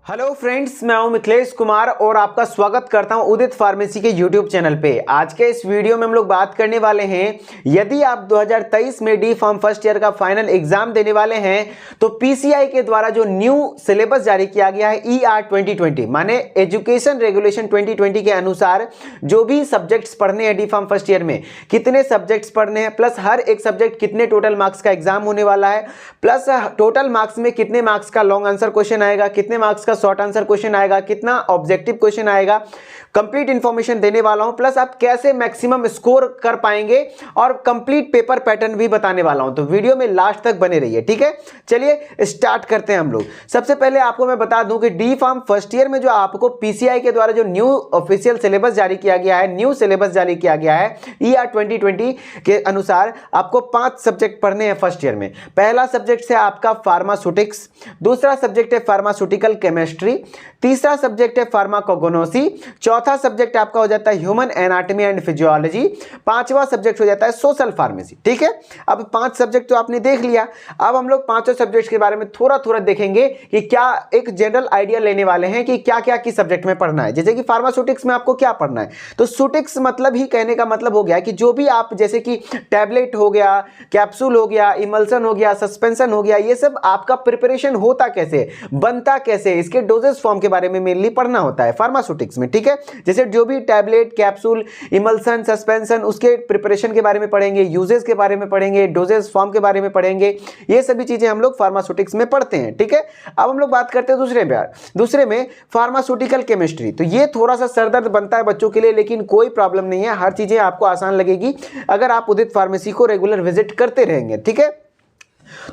Hello friends, मैं हूं मिथिलेश कुमार और आपका स्वागत करता हूं उदित फार्मेसी के यूट्यूब चैनल पे। आज के इस वीडियो में हम लोग बात करने वाले हैं, यदि आप 2023 में डी फार्म फर्स्ट ईयर का फाइनल एग्जाम देने वाले हैं तो पीसीआई के द्वारा जो न्यू सिलेबस जारी किया गया है ER 2020 माने एजुकेशन रेगुलेशन 2020 के अनुसार जो भी सब्जेक्ट्स पढ़ने हैं डी फार्म फर्स्ट ईयर में, कितने सब्जेक्ट्स पढ़ने हैं, प्लस हर एक सब्जेक्ट कितने टोटल मार्क्स का एग्जाम होने वाला है, प्लस टोटल मार्क्स में कितने मार्क्स का लॉन्ग आंसर क्वेश्चन आएगा, कितने मार्क्स का शॉर्ट आंसर क्वेश्चन आएगा, कितना ऑब्जेक्टिव क्वेश्चन आएगा, कंप्लीट इंफॉर्मेशन देने वाला हूं। प्लस आप कैसे मैक्सिमम स्कोर कर पाएंगे और कंप्लीट पेपर पैटर्न भी बताने वाला हूं, तो वीडियो में लास्ट तक बने रहिए। ठीक है, चलिए स्टार्ट करते हैं हम लोग। सबसे पहले आपको मैं बता दूं कि डी फार्म फर्स्ट ईयर में जो आपको पीसीआई के द्वारा जो न्यू ऑफिशियल सिलेबस जारी किया गया है, न्यू सिलेबस जारी किया गया है ER 2020 के अनुसार आपको 5 सब्जेक्ट पढ़ने हैं फर्स्ट ईयर में। पहला सब्जेक्ट है आपका फार्मास्यूटिक्स, दूसरा सब्जेक्ट है फार्मास्यूटिकल केमिस्ट्री, तीसरा सब्जेक्ट है फार्माकोगनोसी, चौथा सब्जेक्ट आपका हो जाता है ह्यूमन एनाटॉमी एंड फिजियोलॉजी, पांचवा सब्जेक्ट हो जाता है सोशल फार्मेसी। ठीक है, अब 5 सब्जेक्ट तो आपने देख लिया। अब हम लोग पांचों सब्जेक्ट्स के बारे में थोड़ा थोड़ा देखेंगे कि क्या एक जनरल आइडिया लेने वाले हैं कि क्या क्या किस सब्जेक्ट में पढ़ना है। जैसे कि फार्मास्यूटिक्स में आपको क्या पढ़ना है, तो सूटिक्स मतलब ही कहने का मतलब हो गया कि जो भी आप जैसे कि टैबलेट हो गया, कैप्सूल हो गया, इमल्सन हो गया, सस्पेंशन हो गया, ये सब आपका प्रिपरेशन होता कैसे, बनता कैसे, इसके डोजेस फॉर्म के बारे में मेनली पढ़ना होता है फार्मास्यूटिक्स में। ठीक है, जैसे जो भी टैबलेट, कैप्सूल, इमल्सन, सस्पेंशन, उसके प्रिपरेशन के बारे में पढ़ेंगे, यूजेस के बारे में पढ़ेंगे, डोजेस फॉर्म के बारे में पढ़ेंगे, ये सभी चीजें हम लोग फार्मास्यूटिक्स में पढ़ते हैं। ठीक है, अब हम लोग बात करते हैं दूसरे में फार्मास्यूटिकल केमिस्ट्री। तो ये थोड़ा सा सरदर्द बनता है बच्चों के लिए, लेकिन कोई प्रॉब्लम नहीं है, हर चीजें आपको आसान लगेगी अगर आप उदित फार्मेसी को रेगुलर विजिट करते रहेंगे। ठीक है,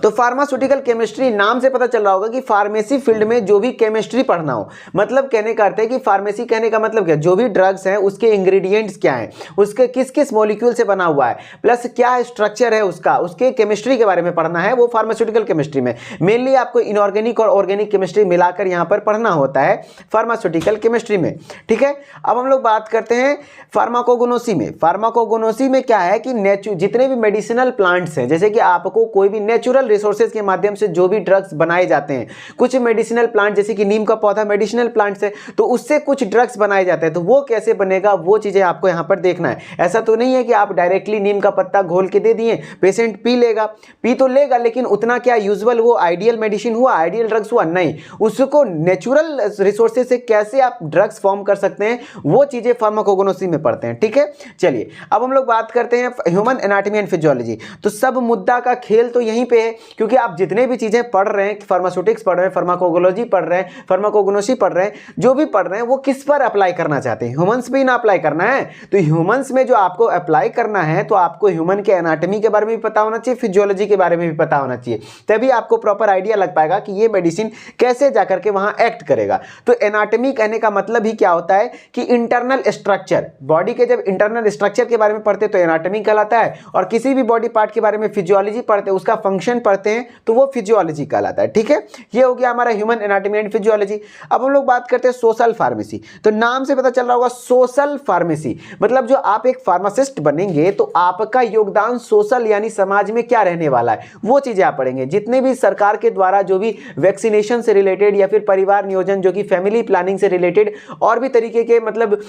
तो फार्मास्यूटिकल केमिस्ट्री नाम से पता चल रहा होगा कि फार्मेसी फील्ड में जो भी केमिस्ट्री पढ़ना हो, मतलब कहने का अर्थ है कि फार्मेसी कहने का मतलब क्या, जो भी ड्रग्स हैं उसके इंग्रेडिएंट्स क्या हैं, उसके किस किस मॉलिक्यूल से बना हुआ है, प्लस क्या स्ट्रक्चर है उसका, उसके केमिस्ट्री के बारे में पढ़ना है, वो फार्मास्यूटिकल केमिस्ट्री में। मेनली आपको इनऑर्गेनिक और ऑर्गेनिक केमिस्ट्री मिलाकर यहां पर पढ़ना होता है फार्मास्यूटिकल केमिस्ट्री में। ठीक है, अब हम लोग बात करते हैं फार्माकोगनोसी में। फार्माकोगनोसी में क्या है कि जितने भी मेडिसिनल प्लांट्स हैं, जैसे कि आपको कोई भी नेचुरल रिसोर्सेज के माध्यम से जो भी ड्रग्स बनाए जाते हैं, कुछ मेडिसिनल प्लांट जैसे कि नीम का पौधा मेडिसिनल प्लांट्स है, तो उससे कुछ ड्रग्स बनाए जाते हैं, तो वो कैसे बनेगा वो चीजें आपको यहां पर देखना है। ऐसा तो नहीं है कि आप डायरेक्टली नीम का पत्ता घोल के दे दिए, पेशेंट पी लेगा, पी तो लेगा, लेकिन उतना क्या यूजुअल वो आइडियल मेडिसिन हुआ, आइडियल ड्रग्स हुआ? नहीं, उसको नेचुरल रिसोर्सेज से कैसे आप ड्रग्स फॉर्म कर सकते हैं, वो चीजें फार्माकोगनोसी में पढ़ते हैं। ठीक है, चलिए अब हम लोग बात करते हैं ह्यूमन एनाटॉमी एंड फिजियोलॉजी। तो सब मुद्दा का खेल तो यहीं पे है, क्योंकि आप जितने भी चीजें पढ़ रहे हैं, फार्मास्यूटिक्स पढ़ रहे हैं, फार्माकोगोलॉजी पढ़ रहे हैं, फार्माकोगनोसी पढ़ रहे हैं, जो भी पढ़ रहे हैं वो किस पर अप्लाई करना चाहते हैं, ह्यूमंस पे ही ना अप्लाई करना है। तो ह्यूमंस में जो आपको अप्लाई करना है, तो आपको ह्यूमन के एनाटॉमी के बारे में भी पता होना चाहिए, फिजियोलॉजी के बारे में भी पता होना चाहिए, तभी आपको प्रॉपर आइडिया लग पाएगा कि ये मेडिसिन कैसे जाकर के वहां एक्ट करेगा। तो एनाटॉमी कहने का मतलब ही क्या होता है कि इंटरनल स्ट्रक्चर, बॉडी के जब इंटरनल स्ट्रक्चर के बारे में पढ़ते तो एनाटॉमी कहलाता है, और किसी भी बॉडी पार्ट के बारे में फिजियोलॉजी पढ़ते, उसका फंक्शन पढ़ते हैं, तो वो फिजियोलॉजी कहलाता है। ठीक है, ये हो गया हमारा ह्यूमन एनाटॉमी एंड फिजियोलॉजी। अब हम लोग बात करते हैं सोशल फार्मेसी। तो नाम से पता चल रहा होगा सोशल फार्मेसी, मतलब जो आप एक फार्मासिस्ट बनेंगे तो आपका योगदान सोशल यानी समाज में क्या रहने वाला है, वो चीजें आप पढ़ेंगे। जितने भी सरकार के द्वारा जो भी वैक्सीनेशन से रिलेटेड या फिर परिवार नियोजन जो कि फैमिली प्लानिंग से रिलेटेड और भी तरीके के मतलब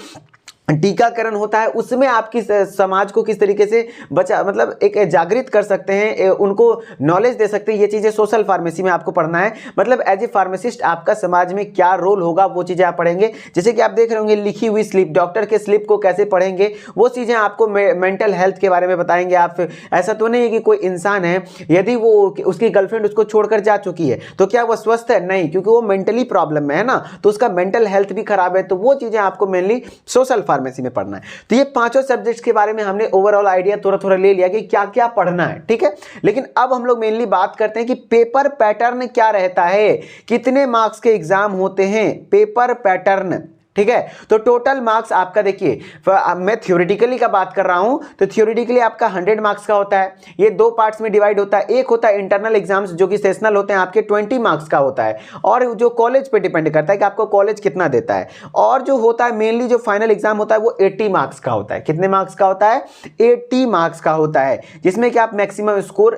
टीकाकरण होता है, उसमें आपकी समाज को किस तरीके से मतलब एक जागृत कर सकते हैं, उनको नॉलेज दे सकते हैं, ये चीजें सोशल फार्मेसी में आपको पढ़ना है। मतलब एज ए फार्मासिस्ट आपका समाज में क्या रोल होगा, वो चीजें आप पढ़ेंगे। जैसे कि आप देख रहे होंगे लिखी हुई स्लिप, डॉक्टर के स्लिप को कैसे पढ़ेंगे, वो चीजें आपको मेंटल हेल्थ के बारे में बताएंगे। आप ऐसा तो नहीं है कि कोई इंसान है, यदि वो उसकी गर्लफ्रेंड उसको छोड़कर जा चुकी है तो क्या वो स्वस्थ है? नहीं, क्योंकि वो मेंटली प्रॉब्लम में है ना, तो उसका मेंटल हेल्थ भी खराब है। तो वो चीजें आपको मेनली सोशल फार्मेसी में पढ़ना है। तो ये पांचों सब्जेक्ट्स के बारे में हमने ओवरऑल आइडिया थोड़ा थोड़ा ले लिया कि क्या क्या पढ़ना है। ठीक है, लेकिन अब हम लोग मेनली बात करते हैं कि पेपर पैटर्न क्या रहता है, कितने मार्क्स के एग्जाम होते हैं, पेपर पैटर्न। ठीक है। तो टोटल मार्क्स आपका देखिए, मैं थ्योरेटिकली का बात कर रहा हूं, तो थ्योरेटिकली आपका 100 मार्क्स का होता है। ये दो पार्ट्स में डिवाइड होता है। एक होता है इंटरनल एग्जाम्स जो कि सेशनल होते हैं, आपके 20 मार्क्स का होता है, और जो कॉलेज पे डिपेंड करता है कि आपको कॉलेज कितना देता है। और जो होता है मेनली जो फाइनल एग्जाम होता है वो 80 मार्क्स का होता है। कितने मार्क्स का होता है? 80 मार्क्स का होता है, जिसमें कि आप मैक्सिमम स्कोर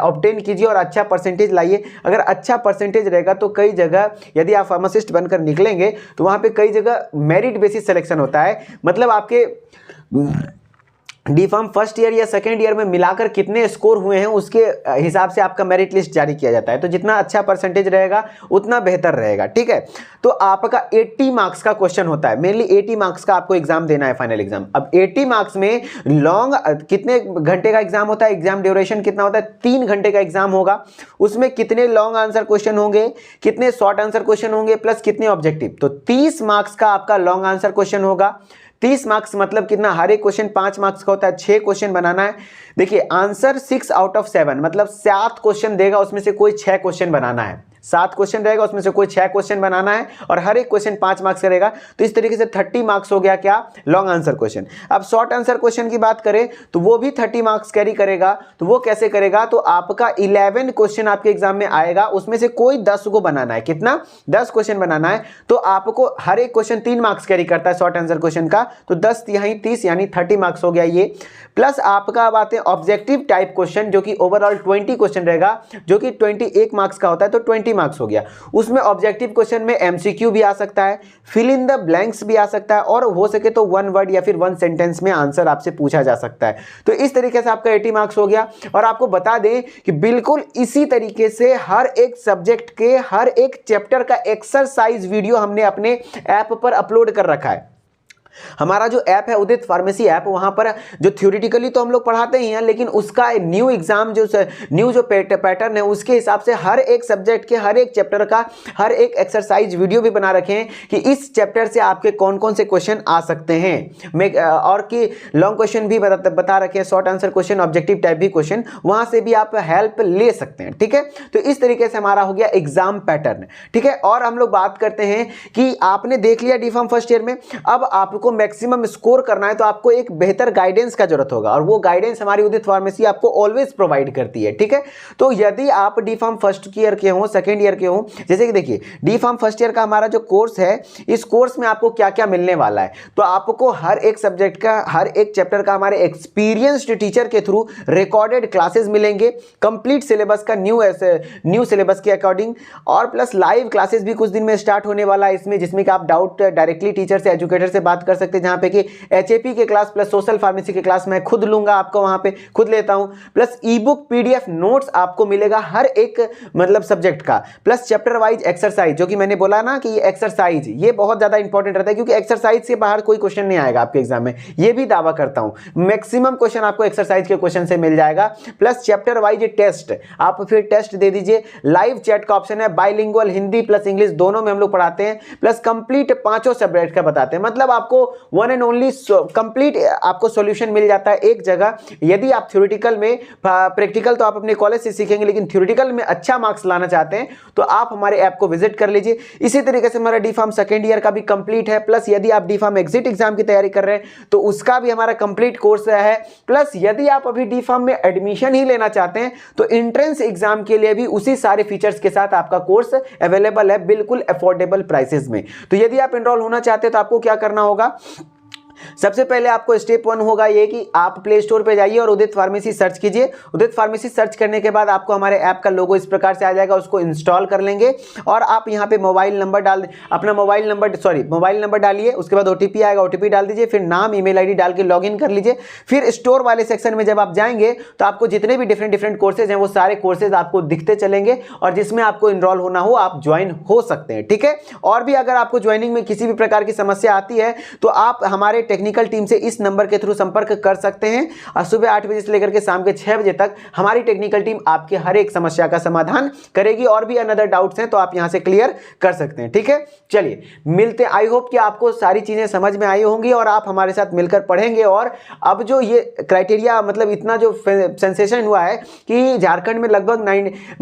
ऑब्टेन कीजिए और अच्छा परसेंटेज लाइए। अगर अच्छा परसेंटेज रहेगा तो कई जगह यदि आप फार्मासिस्ट बनकर निकलेंगे तो वहां पे कई जगह मेरिट बेसिस सिलेक्शन होता है, मतलब आपके डी फार्म फर्स्ट ईयर या सेकेंड ईयर में मिलाकर कितने स्कोर हुए हैं उसके हिसाब से आपका मेरिट लिस्ट जारी किया जाता है। तो जितना अच्छा परसेंटेज रहेगा उतना बेहतर रहेगा, ठीक है। तो आपका 80 मार्क्स का क्वेश्चन होता है, मेनली 80 मार्क्स का आपको एग्जाम देना है, फाइनल एग्जाम। अब 80 मार्क्स में लॉन्ग कितने घंटे का एग्जाम होता है, एग्जाम ड्यूरेशन कितना होता है? 3 घंटे का एग्जाम होगा। उसमें कितने लॉन्ग आंसर क्वेश्चन होंगे, कितने शॉर्ट आंसर क्वेश्चन होंगे, प्लस कितने ऑब्जेक्टिव। तो 30 मार्क्स का आपका लॉन्ग आंसर क्वेश्चन होगा। 30 मार्क्स मतलब कितना? हर एक क्वेश्चन 5 मार्क्स का होता है, 6 क्वेश्चन बनाना है। देखिए आंसर 6 आउट ऑफ 7 मतलब 7 क्वेश्चन देगा, उसमें से कोई 6 क्वेश्चन बनाना है। 7 क्वेश्चन रहेगा, उसमें से कोई 6 क्वेश्चन बनाना है, और हर एक क्वेश्चन 5 मार्क्स करेगा। तो इस तरीके से 30 मार्क्स हो गया क्या? Long answer question. अब शॉर्ट आंसर क्वेश्चन की बात करें तो वो भी 30 मार्क्स कैरी करेगा। तो वो कैसे करेगा? तो आपका 11 क्वेश्चन आपके एग्जाम में आएगा, उसमें से कोई 10 को बनाना है। कितना? 10 क्वेश्चन बनाना है। तो आपको हर एक क्वेश्चन 3 मार्क्स कैरी करता है शॉर्ट आंसर क्वेश्चन का, तो 10 यहीं 30 यानी 30 मार्क्स हो गया ये। प्लस आपका अब आते हैं ऑब्जेक्टिव टाइप क्वेश्चन, जो कि ओवरऑल 20 क्वेश्चन रहेगा, जो कि 21 मार्क्स का होता है, तो 20 मार्क्स हो गया। उसमें ऑब्जेक्टिव क्वेश्चन में एमसीक्यू भी आ सकता है, फिल इन द ब्लैंक्स भी आ सकता है, और हो सके तो 1 वर्ड या फिर 1 सेंटेंस में आंसर आपसे पूछा जा सकता है। तो इस तरीके से आपका 80 मार्क्स हो गया। और आपको बता दें कि बिल्कुल इसी तरीके से हर एक सब्जेक्ट के हर एक चैप्टर का एक्सरसाइज वीडियो हमने अपने ऐप पर अपलोड कर रखा है। हमारा जो ऐप है उदित फार्मेसी ऐप, वहां पर जो थ्योरेटिकली तो हम लोग पढ़ाते ही हैं, लेकिन उसका न्यू एग्जाम जो पैटर्न है उसके हिसाब से हर एक सब्जेक्ट के हर एक चैप्टर का हर एक एक्सरसाइज वीडियो भी बना रखे हैं कि इस चैप्टर से आपके कौन कौन से क्वेश्चन आ सकते हैं। और कि लॉन्ग क्वेश्चन भी बता रखे हैं, short answer question, objective type भी क्वेश्चन, वहां से भी आप हेल्प ले सकते हैं, ठीक है। तो इस तरीके से हमारा हो गया एग्जाम पैटर्न, ठीक है। और हम लोग बात करते हैं कि आपने देख लिया डी फार्म फर्स्ट ईयर में, अब आपको मैक्सिमम स्कोर करना है तो आपको एक बेहतर गाइडेंस का जरूरत होगा, और वो गाइडेंस हमारी उदित फार्मेसी आपको ऑलवेज प्रोवाइड करती है, ठीक है। तो यदि आप डी फार्म फर्स्ट ईयर के हो, सेकंड ईयर के हो, जैसे कि देखिए डी फार्म फर्स्ट ईयर का हमारा जो कोर्स है, इस कोर्स में आपको क्या क्या मिलने वाला है, तो आपको हर एक सब्जेक्ट का हर एक चैप्टर का हमारे एक्सपीरियंस्ड टीचर के थ्रू रिकॉर्डेड क्लासेस मिलेंगे, कंप्लीट सिलेबस का न्यू सिलेबस के अकॉर्डिंग, और प्लस लाइव क्लासेस भी कुछ दिन में स्टार्ट होने वाला है इसमें, जिसमें कि आप डाउट डायरेक्टली टीचर से, एजुकेटर से बात कर सकते हैं, जहां पे कि एचएपी के क्लास प्लस सोशल फार्मेसी के क्लास मैं खुद लूंगा, आपको वहां पे खुद लेता हूं, प्लस ई बुक पीडीएफ नोट्स आपको मिलेगा हर एक मतलब सब्जेक्ट का, प्लस चैप्टर वाइज एक्सरसाइज, जो कि मैंने बोला ना कि ये एक्सरसाइज ये बहुत ज्यादा इंपॉर्टेंट रहता है, क्योंकि एक्सरसाइज से बाहर कोई क्वेश्चन नहीं आएगा आपके एग्जाम में, ये भी दावा करता हूं। मैक्सिमम क्वेश्चन आपको एक्सरसाइज के क्वेश्चन से मिल जाएगा, प्लस चैप्टर वाइज टेस्ट, आप फिर टेस्ट दे दीजिए, लाइव चैट का ऑप्शन है, बाइलिंगुअल हिंदी प्लस इंग्लिश दोनों में हम लोग पढ़ाते हैं, प्लस कंप्लीट 5 सब्जेक्ट का बताते हैं, मतलब आपको वन एंड ओनली कंप्लीट आपको सॉल्यूशन मिल जाता है एक जगह। यदि आप थ्योरेटिकल में, प्रैक्टिकल तो आप अपने कॉलेज से सीखेंगे, लेकिन थ्योरेटिकल में अच्छा मार्क्स लाना चाहते हैं तो आप हमारे ऐप को विजिट कर लीजिए। इसी तरीके से हमारा डी फार्म सेकेंड ईयर का भी कंप्लीट है, प्लस यदि आप डी फार्म एग्जिट एग्जाम की तैयारी कर रहे हैं तो उसका भी हमारा कंप्लीट कोर्स है, प्लस यदि आप अभी डी फार्म में एडमिशन ही लेना चाहते हैं तो एंट्रेंस एग्जाम के लिए भी उसी सारे फीचर्स के साथ आपका कोर्स अवेलेबल है, बिल्कुल अफोर्डेबल प्राइसेस में। तो यदि आप एनरोल होना चाहते हैं तो आपको क्या करना होगा, सबसे पहले आपको स्टेप 1 होगा ये कि आप प्ले स्टोर पे जाइए और उदित फार्मेसी सर्च कीजिए। उदित फार्मेसी सर्च करने के बाद आपको हमारे ऐप का लोगो इस प्रकार से आ जाएगा, उसको इंस्टॉल कर लेंगे, और आप यहाँ पे मोबाइल नंबर अपना मोबाइल नंबर डालिए, उसके बाद ओटीपी आएगा, ओटीपी डाल दीजिए, फिर नाम ईमेल आईडी डाल के लॉगिन कर लीजिए। फिर स्टोर वाले सेक्शन में जब आप जाएंगे तो आपको जितने भी डिफरेंट कोर्सेज हैं वो सारे कोर्सेज आपको दिखते चलेंगे, और जिसमें आपको इनरोल होना हो आप ज्वाइन हो सकते हैं, ठीक है। और भी अगर आपको ज्वाइनिंग में किसी भी प्रकार की समस्या आती है तो आप हमारे टेक्निकल टीम से इस नंबर के थ्रू संपर्क कर सकते हैं और सुबह 8 बजे से लेकर के शाम के 6 बजे तक हमारी टेक्निकल टीम आपके हर एक समस्या का समाधान करेगी। और भी अनदर डाउट्स हैं तो आप यहां से क्लियर कर सकते हैं। ठीक है, चलिए मिलते। आई होप कि आपको सारी चीजें समझ में आई होंगी और आप हमारे साथ मिलकर पढ़ेंगे। और अब जो ये क्राइटेरिया मतलब इतना जो सेंसेशन हुआ है कि झारखंड में लगभग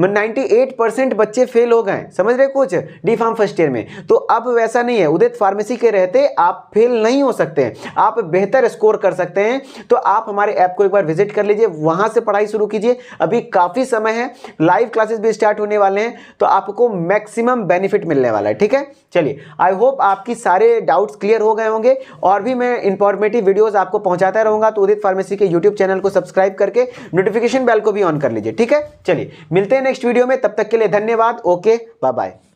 98% बच्चे फेल हो गए, समझ रहे कुछ डी फार्म फर्स्ट ईयर में। तो अब वैसा नहीं है, उदित फार्मेसी के रहते आप फेल नहीं हो सकते, आप बेहतर स्कोर कर सकते हैं। तो आप हमारे ऐप को एक बार विजिट कर लीजिए, वहां से पढ़ाई शुरू कीजिए। अभी काफी समय है, लाइव क्लासेस भी स्टार्ट होने वाले हैं, तो आपको मैक्सिमम बेनिफिट मिलने वाला है। ठीक है, चलिए आई होप आपकी सारे डाउट्स क्लियर हो गए होंगे। और भी मैं इंफॉर्मेटिव वीडियोस आपको पहुंचाता रहूंगा, तो उदित फार्मेसी के यूट्यूब चैनल को सब्सक्राइब करके नोटिफिकेशन बेल को भी ऑन कर लीजिए। ठीक है, चलिए मिलते हैं नेक्स्ट वीडियो में, तब तक के लिए धन्यवाद। Okay, bye bye.